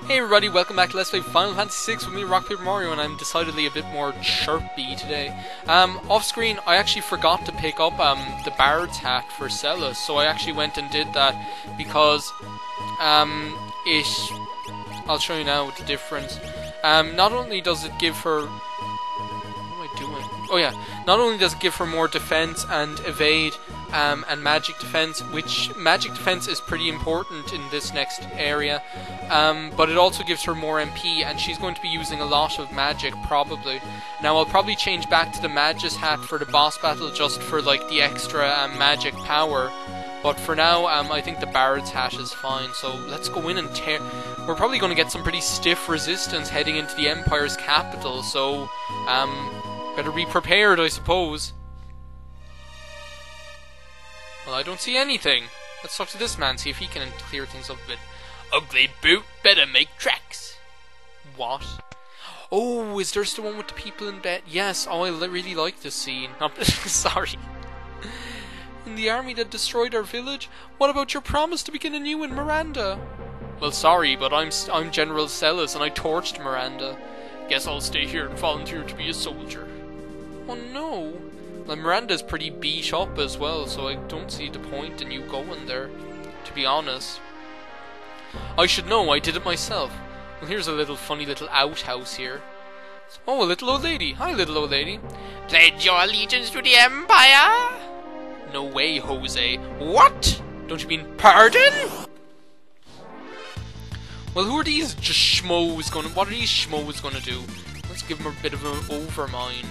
Hey everybody, welcome back to Let's Play Final Fantasy VI with me, RockPaperMario, and I'm decidedly a bit more chirpy today. Off screen, I actually forgot to pick up the Bard's hat for Celis, so I actually went and did that because I'll show you now the difference. Not only does it give her... What am I doing? Oh yeah, not only does it give her more defense and evade, and magic defense, which magic defense is pretty important in this next area, but it also gives her more MP, and she's going to be using a lot of magic probably. Now I'll probably change back to the Magus hat for the boss battle just for like the extra magic power, but for now I think the Bard's hat is fine, so let's go in and tear. We're probably going to get some pretty stiff resistance heading into the Empire's capital, so better be prepared, I suppose. Well, I don't see anything. Let's talk to this man, see if he can clear things up a bit. Ugly boot, better make tracks. What? Oh, is there the one with the people in bed? Yes, oh, I really like this scene. Sorry. In the army that destroyed our village? What about your promise to begin anew in Miranda? Well, sorry, but I'm General Celis and I torched Miranda. Guess I'll stay here and volunteer to be a soldier. Oh no. Well, Miranda's pretty beat up as well, so I don't see the point in you going there, to be honest. I should know, I did it myself. Well, here's a little funny little outhouse here. Oh, a little old lady. Hi, little old lady. Pledge your allegiance to the Empire? No way, Jose. What? Don't you mean pardon? Well, who are these schmoes gonna... What are these schmoes gonna do? Let's give them a bit of an overmind,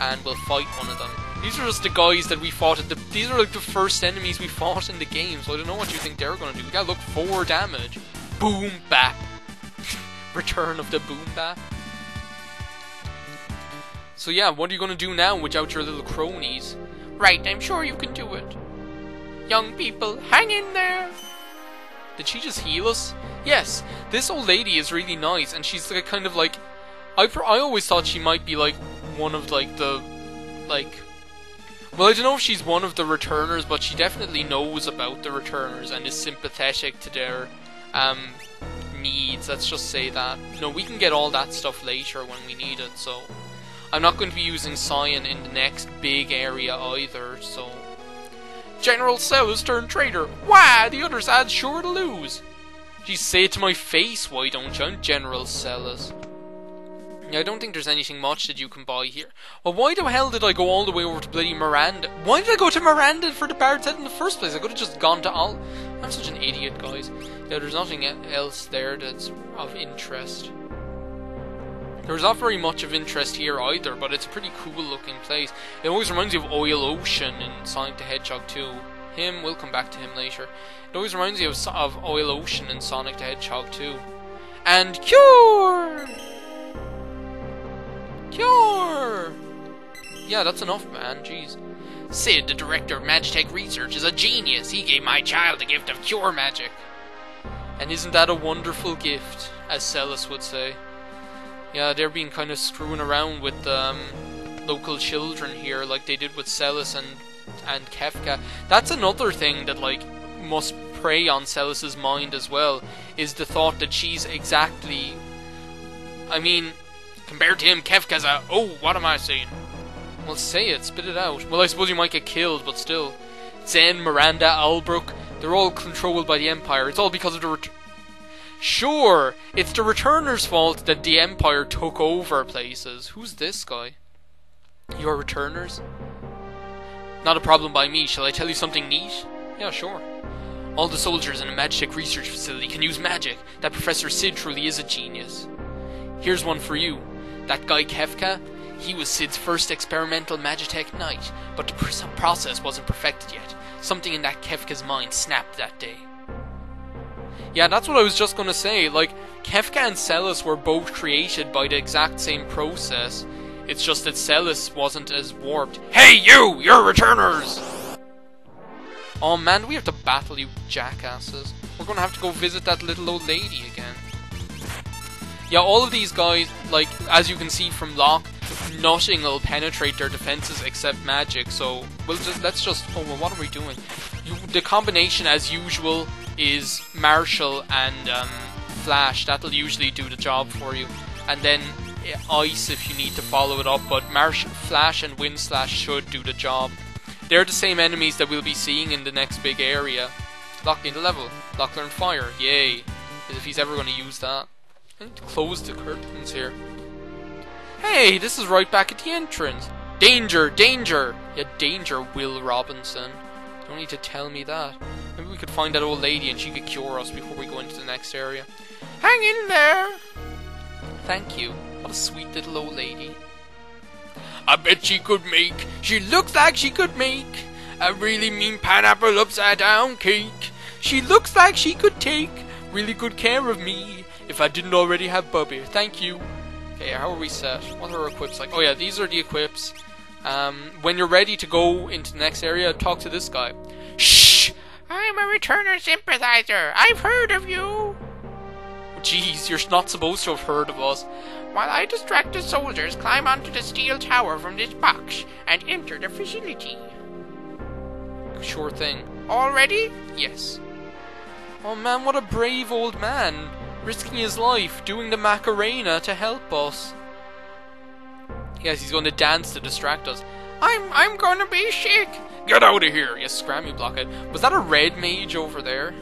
and we'll fight one of them. These are just the guys that we fought at the... These are like the first enemies we fought in the game, so I don't know what you think they're gonna do. We gotta look 4 damage. Boom bap. Return of the boom bap. So yeah, what are you gonna do now without your little cronies? Right, I'm sure you can do it. Young people, hang in there. Did she just heal us? Yes, this old lady is really nice, and she's like kind of like... I always thought she might be like one of like the... like... Well, I don't know if she's one of the returners, but she definitely knows about the returners and is sympathetic to their needs. Let's just say that. No, we can get all that stuff later when we need it, so... I'm not going to be using Cyan in the next big area either, so... General Celis turned traitor! Why? The other side's sure to lose! Geez, say it to my face, why don't you? I'm General Celis. Yeah, I don't think there's anything much that you can buy here. Well, why the hell did I go all the way over to bloody Miranda? Why did I go to Miranda for the Bard's head in the first place? I could have just gone to all... I'm such an idiot, guys. Yeah, there's nothing else there that's of interest. There's not very much of interest here either, but it's a pretty cool looking place. It always reminds me of Oil Ocean in Sonic the Hedgehog 2. We'll come back to him later. It always reminds me of Oil Ocean in Sonic the Hedgehog 2. And Cure! Cure! Yeah, that's enough, man. Jeez. Sid, the director of Magitek Research, is a genius. He gave my child the gift of cure magic. And isn't that a wonderful gift, as Celis would say? Yeah, they're being kind of screwing around with local children here, like they did with Celis and Kefka. That's another thing that like must prey on Celis's mind as well, is the thought that she's exactly... I mean, compared to him, Kefka's a... Oh, what am I saying? Well, say it, spit it out. Well, I suppose you might get killed, but still. Zen, Miranda, Albrook, they're all controlled by the Empire. It's all because of the... Sure, it's the returners' fault that the Empire took over places. Who's this guy? Your returners? Not a problem by me. Shall I tell you something neat? Yeah, sure. All the soldiers in a Magitek research facility can use magic. That Professor Sid truly is a genius. Here's one for you. That guy Kefka, he was Sid's first experimental Magitek knight, but the process wasn't perfected yet. Something in that Kefka's mind snapped that day. Yeah, that's what I was just gonna say. Like, Kefka and Celis were both created by the exact same process. It's just that Celis wasn't as warped. Hey you! You're returners! Oh man, we have to battle you jackasses. We're gonna have to go visit that little old lady again. Yeah, all of these guys, like, as you can see from Locke, nothing will penetrate their defenses except magic, so let's just... Oh, well, what are we doing? The combination, as usual, is Marshall and Flash. That'll usually do the job for you. And then Ice if you need to follow it up, but Flash and Wind Slash should do the job. They're the same enemies that we'll be seeing in the next big area. Lock into level. Lock learn fire. Yay. As if he's ever going to use that. I need to close the curtains here. Hey, this is right back at the entrance. Danger, danger! Yeah, danger, Will Robinson. You don't need to tell me that. Maybe we could find that old lady and she could cure us before we go into the next area. Hang in there! Thank you. What a sweet little old lady. I bet she could make. She looks like she could make a really mean pineapple upside down cake. She looks like she could take really good care of me if I didn't already have Bubby. Thank you. Okay, how are we set? What are our equips like? Oh yeah, these are the equips. When you're ready to go into the next area, talk to this guy. Shh! I'm a returner sympathizer. I've heard of you. Jeez, you're not supposed to have heard of us. While I distract the soldiers, climb onto the steel tower from this box and enter the facility. Sure thing. All ready? Yes. Oh man, what a brave old man. Risking his life, doing the Macarena to help us. Yes, he's going to dance to distract us. I'm gonna be sick. Get out of here, you scrammy blockhead. Was that a red mage over there?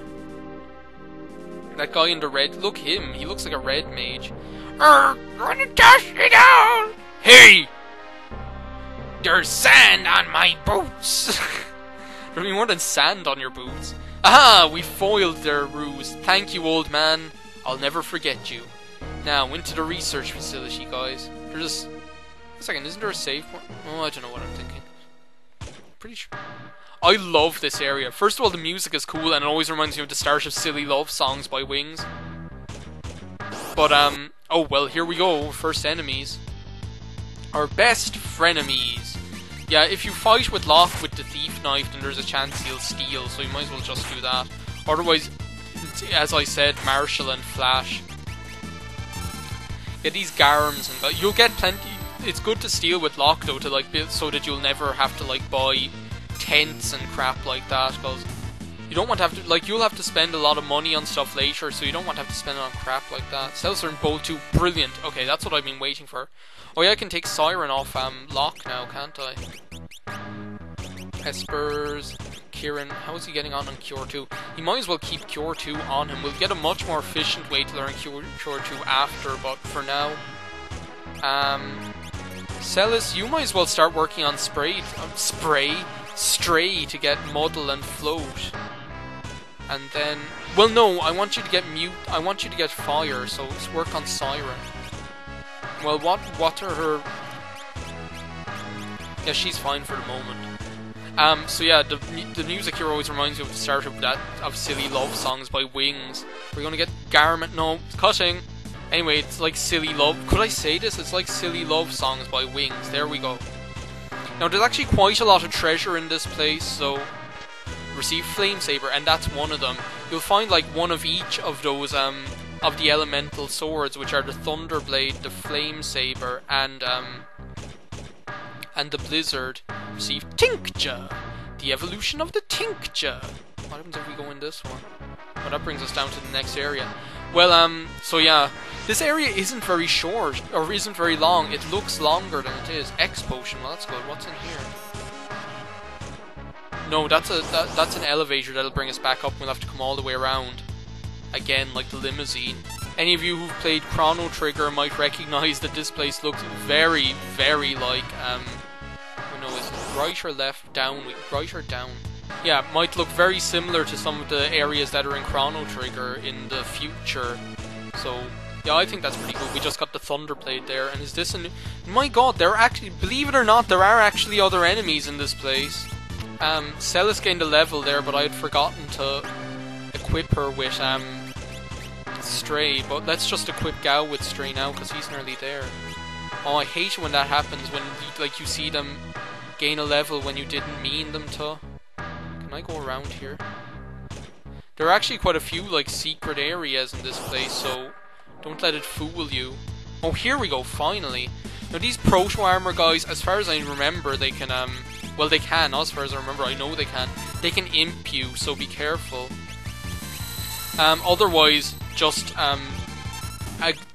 That guy in the red, look him, he looks like a red mage. Gonna toss me down! Hey! There's sand on my boots! There'll be more than sand on your boots. Aha! We foiled their ruse. Thank you, old man. I'll never forget you. Now, into the research facility, guys. There's a second, isn't there a save point? Oh, I don't know what I'm thinking. Pretty sure. I love this area. First of all, the music is cool and it always reminds me of the start of Silly Love Songs by Wings. But, oh well, here we go. First enemies. Our best frenemies. Yeah, if you fight with Locke with the thief knife, then there's a chance he'll steal, so you might as well just do that. Otherwise, as I said, Marshall and Flash. Yeah, these Garms and you'll get plenty. It's good to steal with Locke though, to like build so that you'll never have to like buy tents and crap like that, because you don't want to have to, like, you'll have to spend a lot of money on stuff later, so you don't want to have to spend it on crap like that. Seltzer and Bolt 2, brilliant. Okay, that's what I've been waiting for. Oh yeah, I can take Siren off Locke now, can't I? Espers, Kieran, how is he getting on Cure 2? He might as well keep Cure 2 on him. We'll get a much more efficient way to learn Cure 2 after, but for now... Celis, you might as well start working on Stray to get Muddle and Float. And then... Well, no, I want you to get I want you to get Fire, so let's work on Siren. Well, what are her... Yeah, she's fine for the moment. So yeah, the music here always reminds me of the start of Silly Love Songs by Wings. We're gonna get Garment... No, it's cutting! Anyway, it's like Silly Love... Could I say this? It's like Silly Love Songs by Wings. There we go. Now, there's actually quite a lot of treasure in this place, so... Receive Flame Saber, and that's one of them. You'll find like one of each of those, of the elemental swords, which are the Thunderblade, the Flame Saber, and the Blizzard. Receive Tincture! The evolution of the Tincture! What happens if we go in this one? Well, that brings us down to the next area. Well, so yeah, this area isn't very short, or isn't very long. It looks longer than it is. X Potion, well that's good. What's in here? No, that's an elevator that'll bring us back up. We'll have to come all the way around. Again, like the limousine. Any of you who've played Chrono Trigger might recognise that this place looks very, very like, oh no, is it right or left? Down? Right or down? Yeah, it might look very similar to some of the areas that are in Chrono Trigger in the future. So, yeah, I think that's pretty cool. We just got the Thunderblade there, and is this a new... My god, there are actually... Believe it or not, there are actually other enemies in this place. Celis gained a level there, but I had forgotten to equip her with, Stray. But let's just equip Gao with Stray now, because he's nearly there. Oh, I hate it when that happens, when, like, you see them gain a level when you didn't mean them to. Can I go around here? There are actually quite a few, like, secret areas in this place, so don't let it fool you. Oh, here we go, finally. Now, these Proto Armor guys, as far as I remember, they can, well, they can, as far as I remember, I know they can. They can imp you, so be careful. Otherwise, just,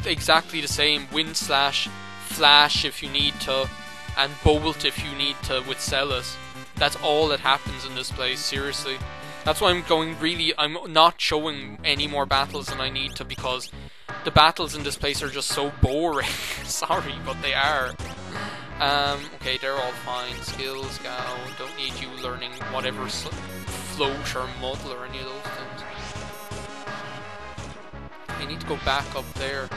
exactly the same. Wind slash, flash if you need to, and bolt if you need to with Celis. That's all that happens in this place, seriously. That's why I'm not showing any more battles than I need to, because the battles in this place are just so boring. Sorry, but they are. Okay, they're all fine. Skills, go. Don't need you learning whatever float or muddle or any of those things. I need to go back up there.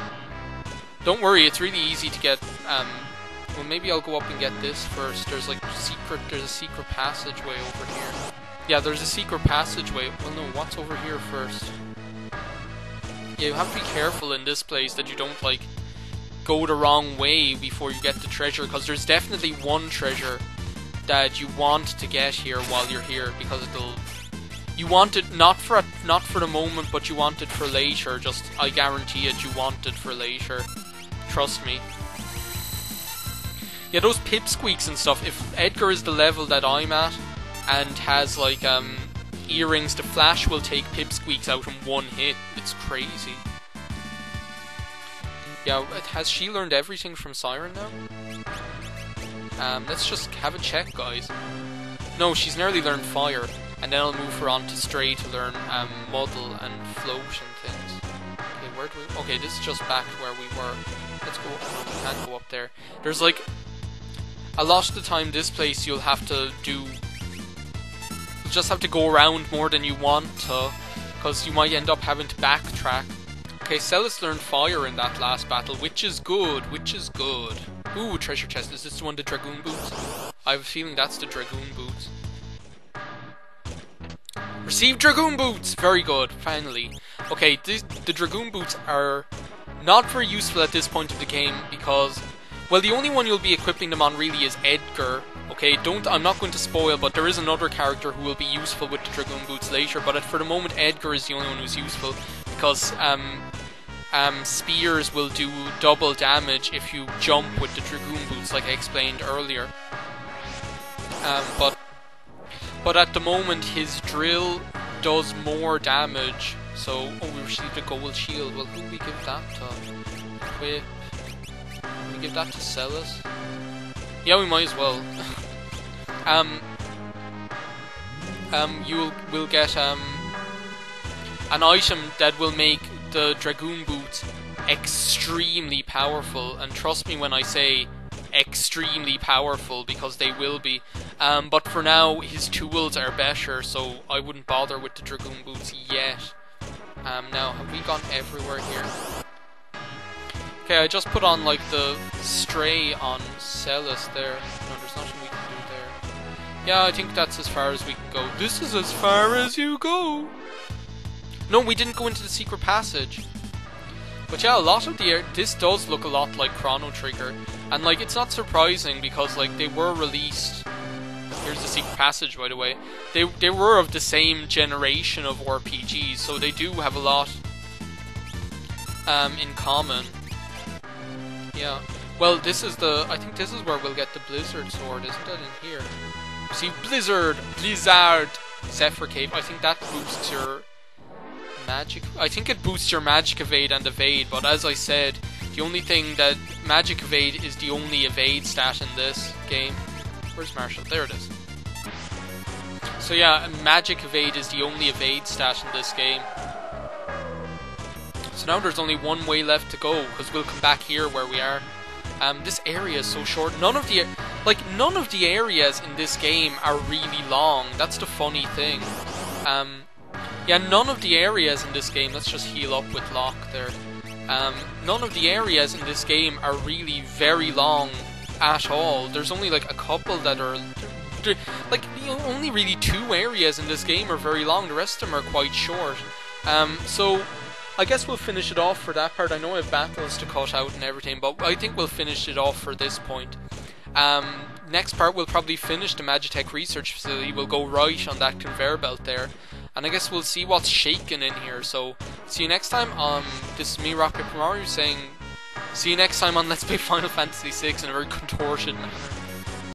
Don't worry, it's really easy to get, well, maybe I'll go up and get this first. There's a secret passageway over here. Yeah, there's a secret passageway. Well, no, what's over here first? Yeah, you have to be careful in this place that you don't, like, go the wrong way before you get the treasure, because there's definitely one treasure that you want to get here while you're here, because it'll... You want it not for the moment, but you want it for later. Just, I guarantee it, you want it for later. Trust me. Yeah, those pipsqueaks and stuff, if Edgar is the level that I'm at, and has, like, earrings, the Flash will take pipsqueaks out in one hit. It's crazy. Yeah, has she learned everything from Siren now? Let's just have a check, guys. No, she's nearly learned Fire. And then I'll move her on to Stray to learn Muddle and Float and things. Okay, where do we... Okay, this is just back to where we were. Let's go... We can't go up there. There's like... A lot of the time this place you'll have to do... You'll just have to go around more than you want to, because you might end up having to backtrack. Okay, Celis learned Fire in that last battle, which is good, Ooh, treasure chest. Is this the one, the Dragoon Boots? I have a feeling that's the Dragoon Boots. Receive Dragoon Boots! Very good, finally. Okay, the Dragoon Boots are not very useful at this point of the game because, well, the only one you'll be equipping them on really is Edgar. Okay, I'm not going to spoil, but there is another character who will be useful with the Dragoon Boots later, but for the moment Edgar is the only one who's useful because spears will do double damage if you jump with the Dragoon Boots, like I explained earlier. But at the moment, his drill does more damage. So, oh, we received a gold shield. Well, who do we give that to? Equip. We give that to Celis? Yeah, we might as well. We'll get an item that will make the Dragoon Boots extremely powerful. And trust me when I say extremely powerful, because they will be. But for now, his tools are better, so I wouldn't bother with the Dragoon Boots yet. Now, have we gone everywhere here? Okay, I just put on, like, the Stray on Celis there. No, there's nothing we can do there. Yeah, I think that's as far as we can go. This is as far as you go! No, we didn't go into the secret passage. But yeah, a lot of this does look a lot like Chrono Trigger. And, like, it's not surprising because, like, they were released... Here's the secret passage, by the way. They were of the same generation of RPGs, so they do have a lot in common. Yeah. Well, this is I think this is where we'll get the Blizzard Sword, isn't it, in here? See, Blizzard! Zephyr Cape. I think that boosts your magic... I think it boosts your magic evade and evade, but as I said, the only thing that... Magic evade is the only evade stat in this game. Where's Marshall? There it is. So yeah, magic evade is the only evade stat in this game. So now there's only one way left to go, because we'll come back here where we are. This area is so short. None of the areas in this game are really long. That's the funny thing. Yeah, none of the areas in this game... Let's just heal up with Locke there. None of the areas in this game are really very long at all. There's only like a couple that are... Like, only really 2 areas in this game are very long. The rest of them are quite short. So... I guess we'll finish it off for that part. I know I have battles to cut out and everything, but I think we'll finish it off for this point. Next part, we'll probably finish the Magitek research facility. We'll go right on that conveyor belt there. And I guess we'll see what's shaking in here. So, see you next time. This is me, RockPaperMario, saying... See you next time on Let's Play Final Fantasy VI in a very contorted manner.